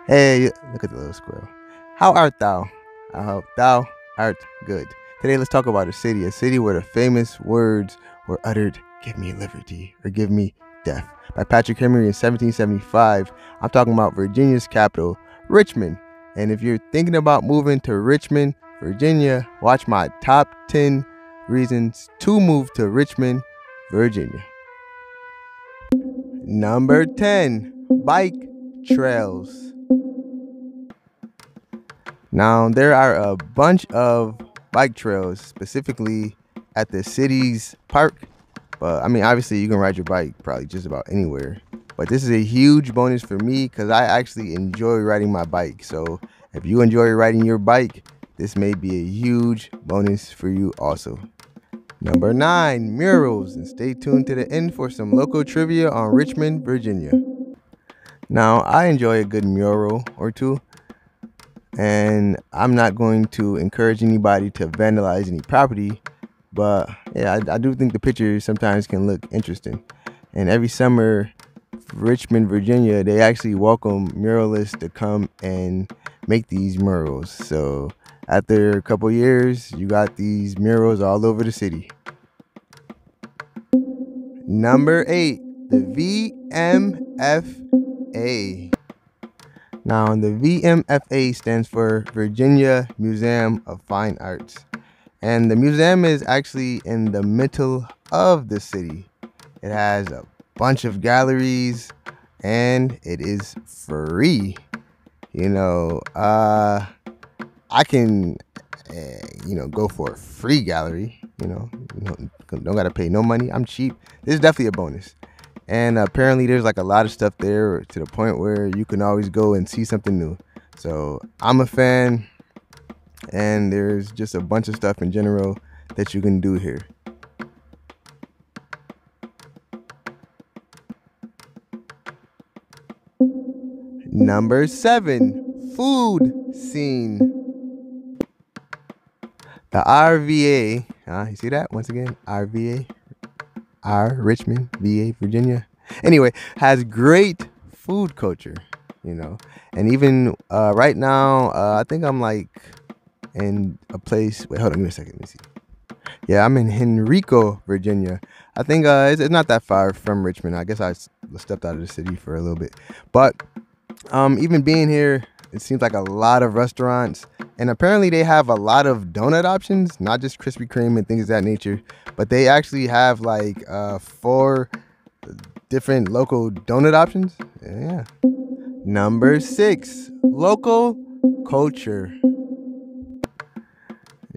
Hey, look at the little squirrel. How art thou? I hope thou art good. Today, let's talk about a city where the famous words were uttered, "Give me liberty" or "Give me death" by Patrick Henry in 1775. I'm talking about Virginia's capital, Richmond. And if you're thinking about moving to Richmond, Virginia, watch my top 10 reasons to move to Richmond, Virginia. Number 10, bike trails. Now, there are a bunch of bike trails specifically at the city's park. But I mean, obviously, you can ride your bike probably just about anywhere. But this is a huge bonus for me because I actually enjoy riding my bike. So if you enjoy riding your bike, this may be a huge bonus for you also. Number 9, murals. And stay tuned to the end for some local trivia on Richmond, Virginia. Now, I enjoy a good mural or two. And I'm not going to encourage anybody to vandalize any property, but yeah, I do think the pictures sometimes can look interesting. And every summer, Richmond, Virginia, they actually welcome muralists to come and make these murals. So after a couple years, you got these murals all over the city. Number 8, the VMFA. Now, the VMFA stands for Virginia Museum of Fine Arts. And the museum is actually in the middle of the city. It has a bunch of galleries and it is free. I can, go for a free gallery. Don't got to pay no money. I'm cheap. This is definitely a bonus. And apparently there's like a lot of stuff there to the point where you can always go and see something new. So I'm a fan, and there's just a bunch of stuff in general that you can do here. Number 7, food scene. The RVA, you see that once again? RVA, Richmond, VA, Virginia. Anyway, has great food culture, and even right now, I think I'm like in a place. Wait, hold on, give me a second. Let me see. Yeah, I'm in Henrico, Virginia. I think it's not that far from Richmond. I guess I stepped out of the city for a little bit, but even being here, it seems like a lot of restaurants, and apparently they have a lot of donut options, not just Krispy Kreme and things of that nature, but they actually have like 4 different local donut options. Yeah. Number 6, local culture.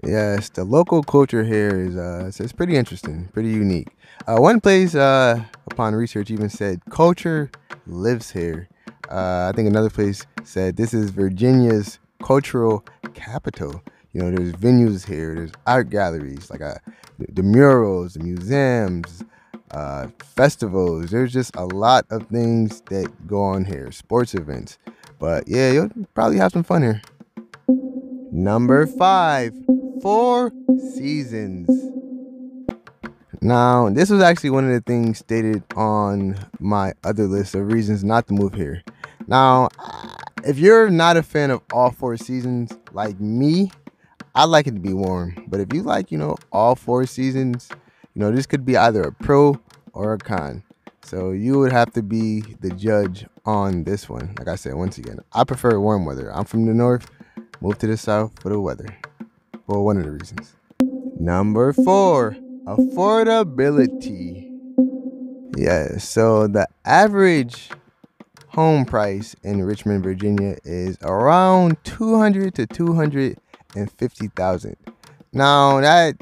Yes, the local culture here is it's pretty interesting, pretty unique. One place, upon research, even said culture lives here. I think another place said this is Virginia's cultural capital. There's venues here, there's art galleries, like the murals, the museums, festivals. There's just a lot of things that go on here, sports events. But yeah, you'll probably have some fun here. Number 5, 4 seasons. Now, this was actually one of the things stated on my other list of reasons not to move here. Now, if you're not a fan of all 4 seasons like me, I like it to be warm. But if you like, all 4 seasons, this could be either a pro or a con. So you would have to be the judge on this one. Like I said, once again, I prefer warm weather. I'm from the north, moved to the south for the weather. Well, one of the reasons. Number 4, affordability. Yeah, so the average home price in Richmond, Virginia is around $200,000 to $250,000. Now that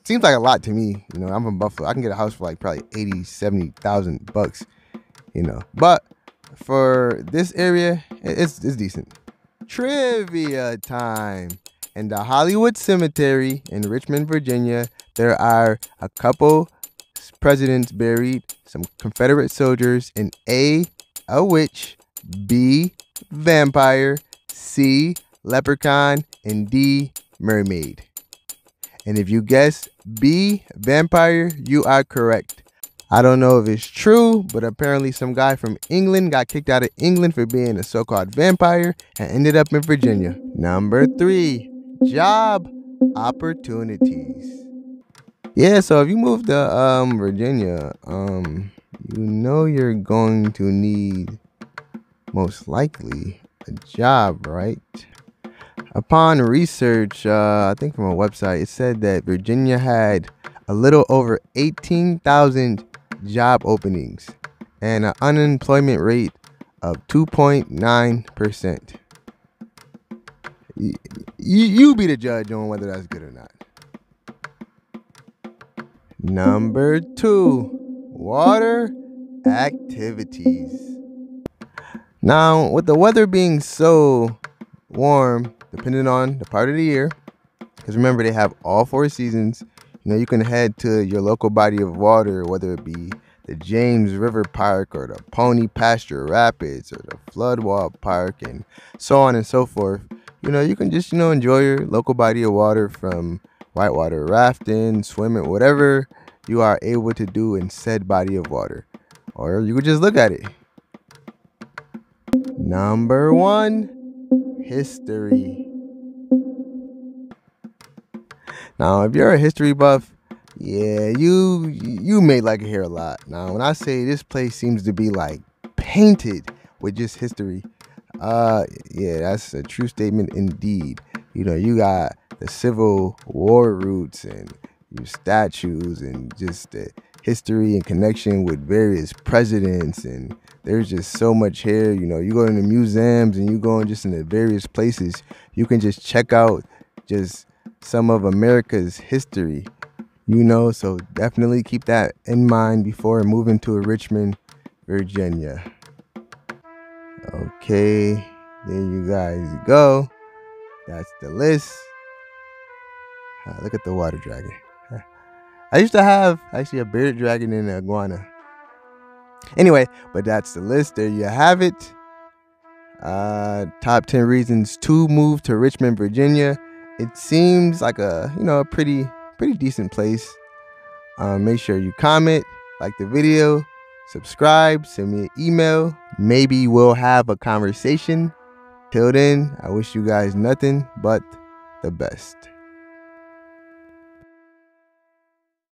seems like a lot to me. I'm from Buffalo. I can get a house for like probably $80,000-$70,000 But for this area, it's decent. Trivia time. In the Hollywood Cemetery in Richmond, Virginia, there are a couple presidents buried, some Confederate soldiers, and A witch, B, vampire, C, leprechaun, and D, mermaid. And if you guess B, vampire, you are correct. I don't know if it's true, but apparently some guy from England got kicked out of England for being a so-called vampire and ended up in Virginia. Number 3, job opportunities. Yeah, so if you move to Virginia, you're going to need most likely a job, right? Upon research, I think from a website, it said that Virginia had a little over 18,000 job openings and an unemployment rate of 2.9%. You be the judge on whether that's good or not. Number 2, water activities. Now, with the weather being so warm, depending on the part of the year, because remember they have all 4 seasons, you can head to your local body of water, whether it be the James River Park or the Pony Pasture Rapids or the Floodwall Park and so on and so forth. You can just, enjoy your local body of water from whitewater rafting, swimming, whatever you are able to do in said body of water. Or you could just look at it. Number 1, history. Now, if you're a history buff, yeah, you may like it here a lot. Now, when I say this place seems to be like painted with just history, yeah, that's a true statement indeed. You got the Civil War roots and your statues and just the history and connection with various presidents, and there's just so much here. You go in the museums and you go in just in the various places, you can just check out just some of America's history, so definitely keep that in mind before moving to Richmond, Virginia. Okay, there you guys go. That's the list. Look at the water dragon. I used to have actually a bearded dragon and an iguana. Anyway, but that's the list. There you have it. Top 10 reasons to move to Richmond, Virginia. It seems like a pretty decent place. Make sure you comment, like the video, subscribe, send me an email. Maybe we'll have a conversation. Till then, I wish you guys nothing but the best.